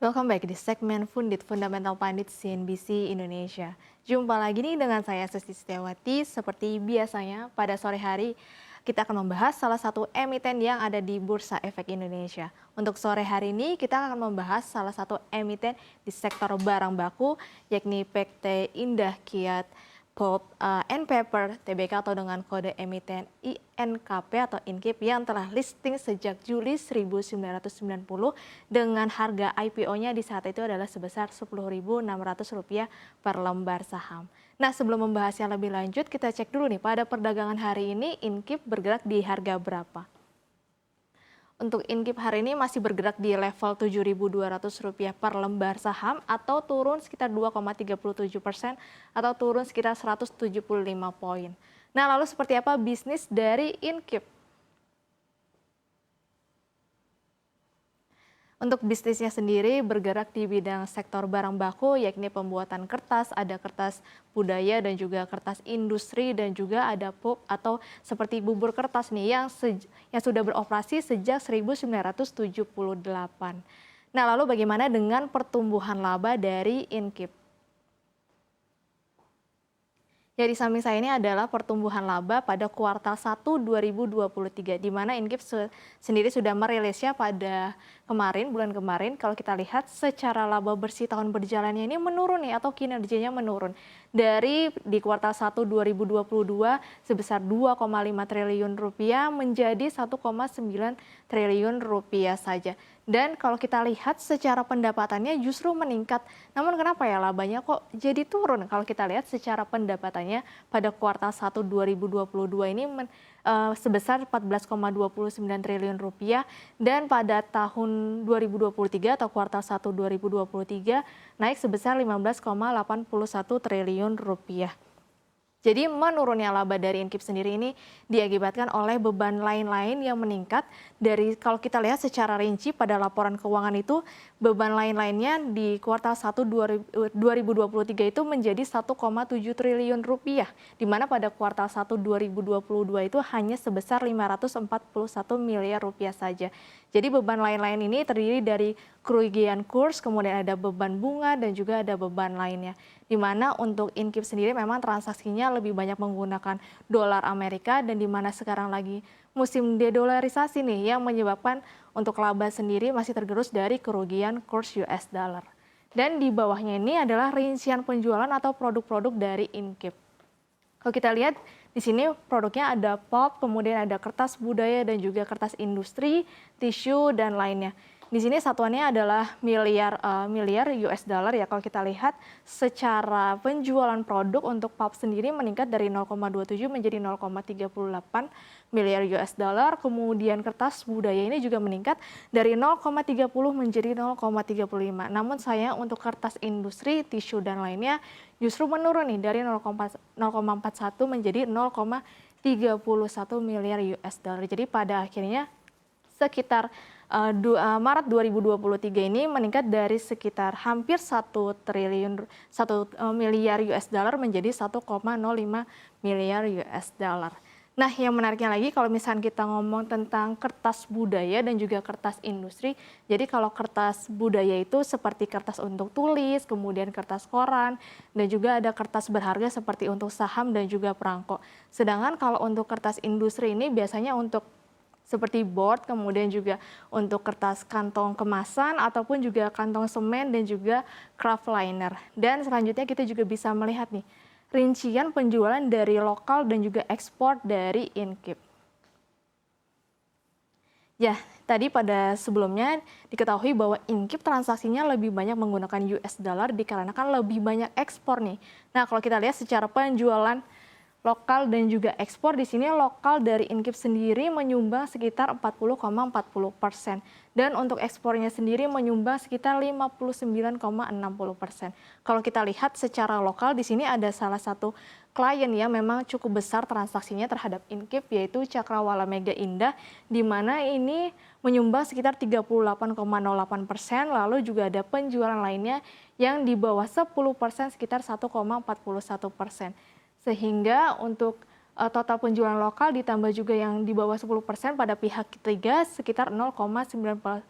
Welcome back di segmen Fundit Fundamental Pandit CNBC Indonesia. Jumpa lagi nih dengan saya Susti Setiawati. Seperti biasanya pada sore hari kita akan membahas salah satu emiten yang ada di Bursa Efek Indonesia. Untuk sore hari ini kita akan membahas salah satu emiten di sektor barang baku yakni PT Indah Kiat Pulp and Paper Tbk atau dengan kode emiten INKP atau INKIP yang telah listing sejak Juli 1990 dengan harga IPO-nya di saat itu adalah sebesar Rp10.600 per lembar saham. Nah, sebelum membahasnya lebih lanjut, kita cek dulu nih pada perdagangan hari ini INKIP bergerak di harga berapa. Untuk INKIP hari ini masih bergerak di level Rp7.200 per lembar saham atau turun sekitar 2,37% atau turun sekitar 175 poin. Nah, lalu seperti apa bisnis dari INKIP? Untuk bisnisnya sendiri bergerak di bidang sektor barang baku yakni pembuatan kertas, ada kertas budaya dan juga kertas industri dan juga ada pulp atau seperti bubur kertas nih yang sudah beroperasi sejak 1978. Nah, lalu bagaimana dengan pertumbuhan laba dari INKIP? Ya, di samping saya ini adalah pertumbuhan laba pada kuartal 1 2023, di mana INKIP sendiri sudah merilisnya pada bulan kemarin. Kalau kita lihat secara laba bersih tahun berjalannya ini menurun nih atau kinerjanya menurun. Dari di kuartal 1 2022 sebesar 2,5 triliun rupiah menjadi 1,9 triliun rupiah saja. Dan kalau kita lihat secara pendapatannya justru meningkat. Namun kenapa ya labanya kok jadi turun? Kalau kita lihat secara pendapatannya pada kuartal 1 2022 ini sebesar 14,29 triliun rupiah dan pada tahun 2023 atau kuartal 1 2023 naik sebesar 15,81 triliun rupiah. Jadi menurunnya laba dari INKIP sendiri ini diakibatkan oleh beban lain-lain yang meningkat dari kalau kita lihat secara rinci pada laporan keuangan itu beban lain-lainnya di kuartal 1 2023 itu menjadi 1,7 triliun rupiah di mana pada kuartal 1 2022 itu hanya sebesar 541 miliar rupiah saja. Jadi beban lain-lain ini terdiri dari kerugian kurs, kemudian ada beban bunga dan juga ada beban lainnya. Di mana untuk INKIP sendiri memang transaksinya lebih banyak menggunakan dolar Amerika dan di mana sekarang lagi musim dedolarisasi nih yang menyebabkan untuk laba sendiri masih tergerus dari kerugian kurs US dollar. Dan di bawahnya ini adalah rincian penjualan atau produk-produk dari INKIP. Kalau kita lihat di sini produknya ada pulp, kemudian ada kertas budaya dan juga kertas industri, tisu dan lainnya. Di sini satuannya adalah miliar US dollar ya. Kalau kita lihat secara penjualan produk untuk pulp sendiri meningkat dari 0,27 menjadi 0,38 miliar US dollar. Kemudian kertas budaya ini juga meningkat dari 0,30 menjadi 0,35. Namun sayang untuk kertas industri, tisu dan lainnya justru menurun nih dari 0,41 menjadi 0,31 miliar US dollar. Jadi pada akhirnya sekitar Maret 2023 ini meningkat dari sekitar hampir 1 miliar US dollar menjadi 1,05 miliar US dollar. Nah, yang menariknya lagi kalau misalnya kita ngomong tentang kertas budaya dan juga kertas industri, jadi kalau kertas budaya itu seperti kertas untuk tulis, kemudian kertas koran, dan juga ada kertas berharga seperti untuk saham dan juga perangko. Sedangkan kalau untuk kertas industri ini biasanya untuk seperti board, kemudian juga untuk kertas kantong kemasan ataupun juga kantong semen dan juga craft liner. Dan selanjutnya kita juga bisa melihat nih rincian penjualan dari lokal dan juga ekspor dari INKIP. Ya, tadi pada sebelumnya diketahui bahwa INKIP transaksinya lebih banyak menggunakan US dollar dikarenakan lebih banyak ekspor nih. Nah, kalau kita lihat secara penjualan lokal dan juga ekspor, di sini lokal dari INKIP sendiri menyumbang sekitar 40,40% dan untuk ekspornya sendiri menyumbang sekitar 59,60%. Kalau kita lihat secara lokal di sini ada salah satu klien yang memang cukup besar transaksinya terhadap INKIP yaitu Cakrawala Mega Indah di mana ini menyumbang sekitar 38,08%, lalu juga ada penjualan lainnya yang di bawah 10% sekitar 1,41%. Sehingga untuk total penjualan lokal ditambah juga yang di bawah 10% pada pihak ketiga sekitar 0,91%.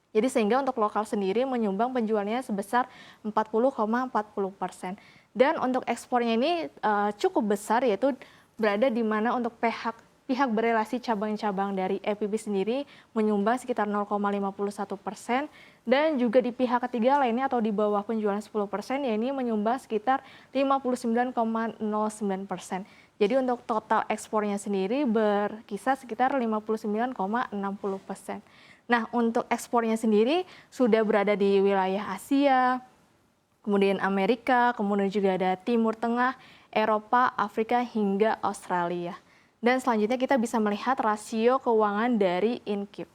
Jadi sehingga untuk lokal sendiri menyumbang penjualannya sebesar 40,40%. Dan untuk ekspornya ini cukup besar, yaitu berada di mana untuk pihak berelasi cabang-cabang dari EPB sendiri menyumbang sekitar 0,51%, dan juga di pihak ketiga lainnya atau di bawah penjualan 10%, ya ini menyumbang sekitar 59,09%. Jadi untuk total ekspornya sendiri berkisar sekitar 59,60%. Nah, untuk ekspornya sendiri sudah berada di wilayah Asia, kemudian Amerika, kemudian juga ada Timur Tengah, Eropa, Afrika, hingga Australia. Dan selanjutnya kita bisa melihat rasio keuangan dari Incip.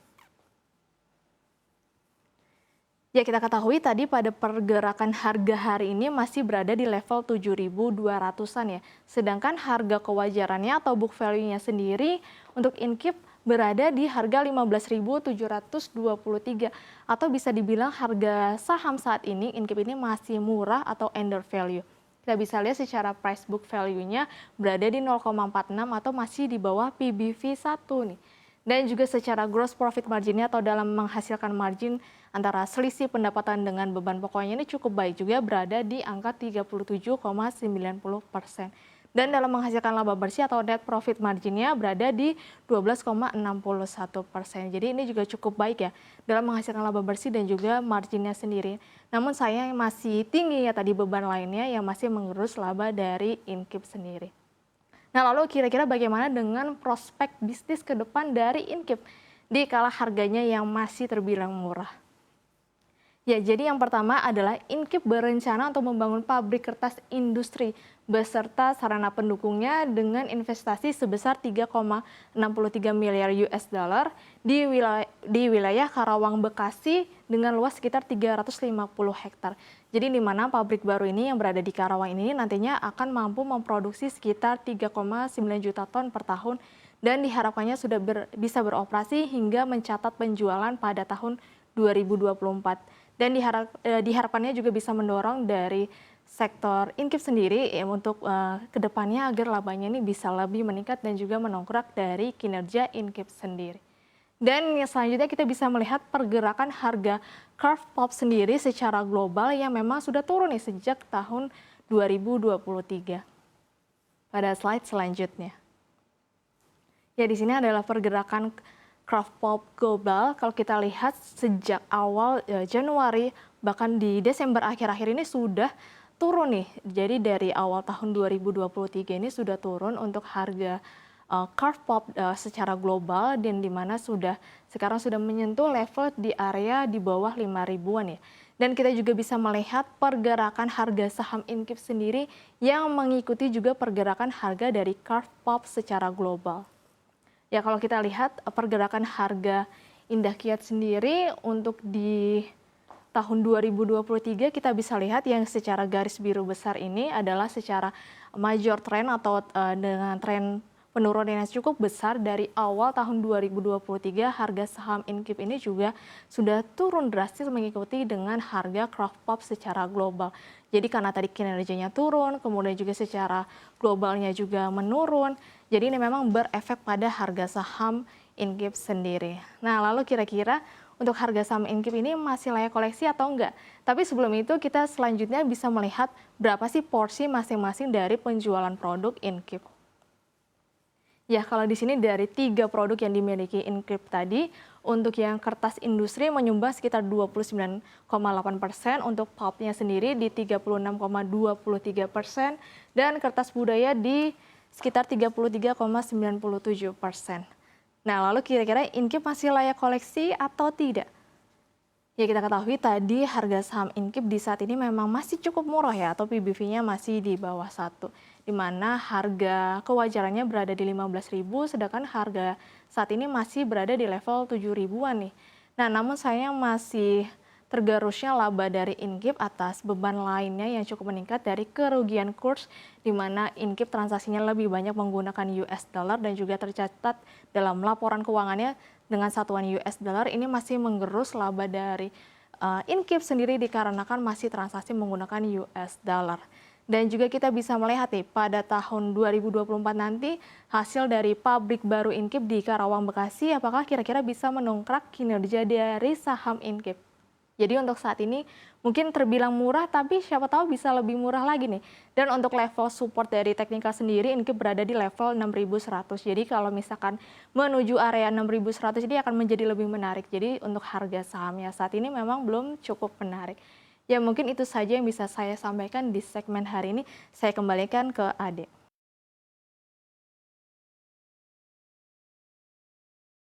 Ya, kita ketahui tadi pada pergerakan harga hari ini masih berada di level 7.200-an ya. Sedangkan harga kewajarannya atau book value-nya sendiri untuk Incip berada di harga 15.723, atau bisa dibilang harga saham saat ini Incip ini masih murah atau under value. Kita bisa lihat secara price book value-nya berada di 0,46 atau masih di bawah PBV 1 nih. Dan juga secara gross profit margin-nya atau dalam menghasilkan margin antara selisih pendapatan dengan beban pokoknya ini cukup baik juga, berada di angka 37,90%. Dan dalam menghasilkan laba bersih atau net profit margin-nya berada di 12,61%. Jadi ini juga cukup baik ya dalam menghasilkan laba bersih dan juga marginnya sendiri. Namun sayang masih tinggi ya tadi beban lainnya yang masih mengerus laba dari Incip sendiri. Nah, lalu kira-kira bagaimana dengan prospek bisnis ke depan dari Incip di kala harganya yang masih terbilang murah? Ya, jadi yang pertama adalah Incip berencana untuk membangun pabrik kertas industri beserta sarana pendukungnya dengan investasi sebesar 3,63 miliar US dollar di wilayah Karawang, Bekasi dengan luas sekitar 350 hektar. Jadi di mana pabrik baru ini yang berada di Karawang ini nantinya akan mampu memproduksi sekitar 3,9 juta ton per tahun, dan diharapkannya sudah bisa beroperasi hingga mencatat penjualan pada tahun 2024. Dan diharapkannya juga bisa mendorong dari sektor Incip sendiri ya, untuk kedepannya agar labanya ini bisa lebih meningkat dan juga mendongkrak dari kinerja Incip sendiri. Dan yang selanjutnya kita bisa melihat pergerakan harga Carve Pulp sendiri secara global yang memang sudah turun nih sejak tahun 2023. Pada slide selanjutnya. Ya, di sini adalah pergerakan Carve Pulp global. Kalau kita lihat sejak awal Januari, bahkan di Desember akhir-akhir ini sudah turun nih. Jadi dari awal tahun 2023 ini sudah turun untuk harga Carve Pulp secara global, dan di mana sekarang sudah menyentuh level di area di bawah 5.000-an ya. Dan kita juga bisa melihat pergerakan harga saham Incip sendiri yang mengikuti juga pergerakan harga dari Carve Pulp secara global. Ya, kalau kita lihat pergerakan harga Indah Kiat sendiri untuk di tahun 2023 kita bisa lihat yang secara garis biru besar ini adalah secara major trend atau dengan tren penurunan yang cukup besar dari awal tahun 2023. Harga saham Incip ini juga sudah turun drastis mengikuti dengan harga Carve Pulp secara global. Jadi karena tadi kinerjanya turun, kemudian juga secara globalnya juga menurun. Jadi ini memang berefek pada harga saham Incip sendiri. Nah, lalu kira-kira untuk harga saham Incip ini masih layak koleksi atau enggak? Tapi sebelum itu kita selanjutnya bisa melihat berapa sih porsi masing-masing dari penjualan produk Incip. Ya, kalau di sini dari 3 produk yang dimiliki Incip tadi, untuk yang kertas industri menyumbang sekitar 29,8%, untuk pulpnya sendiri di 36,23%, dan kertas budaya di sekitar 33,97%. Nah, lalu kira-kira Incip masih layak koleksi atau tidak? Ya, kita ketahui tadi harga saham Incip di saat ini memang masih cukup murah ya, atau PBV-nya masih di bawah 1, di mana harga kewajarannya berada di 15.000, sedangkan harga saat ini masih berada di level 7.000-an nih. Nah, namun sayang masih tergerusnya laba dari Incip atas beban lainnya yang cukup meningkat dari kerugian kurs, di mana Incip transaksinya lebih banyak menggunakan US dollar dan juga tercatat dalam laporan keuangannya dengan satuan US dollar. Ini masih menggerus laba dari Incip sendiri dikarenakan masih transaksi menggunakan US dollar. Dan juga kita bisa melihat nih pada tahun 2024 nanti hasil dari pabrik baru Inkip di Karawang, Bekasi, apakah kira-kira bisa mendongkrak kinerja dari saham Inkip. Jadi untuk saat ini mungkin terbilang murah, tapi siapa tahu bisa lebih murah lagi nih. Dan untuk level support dari teknikal sendiri, Inkip berada di level 6.100. Jadi kalau misalkan menuju area 6.100 ini akan menjadi lebih menarik. Jadi untuk harga sahamnya saat ini memang belum cukup menarik. Ya mungkin itu saja yang bisa saya sampaikan di segmen hari ini. Saya kembalikan ke Ade.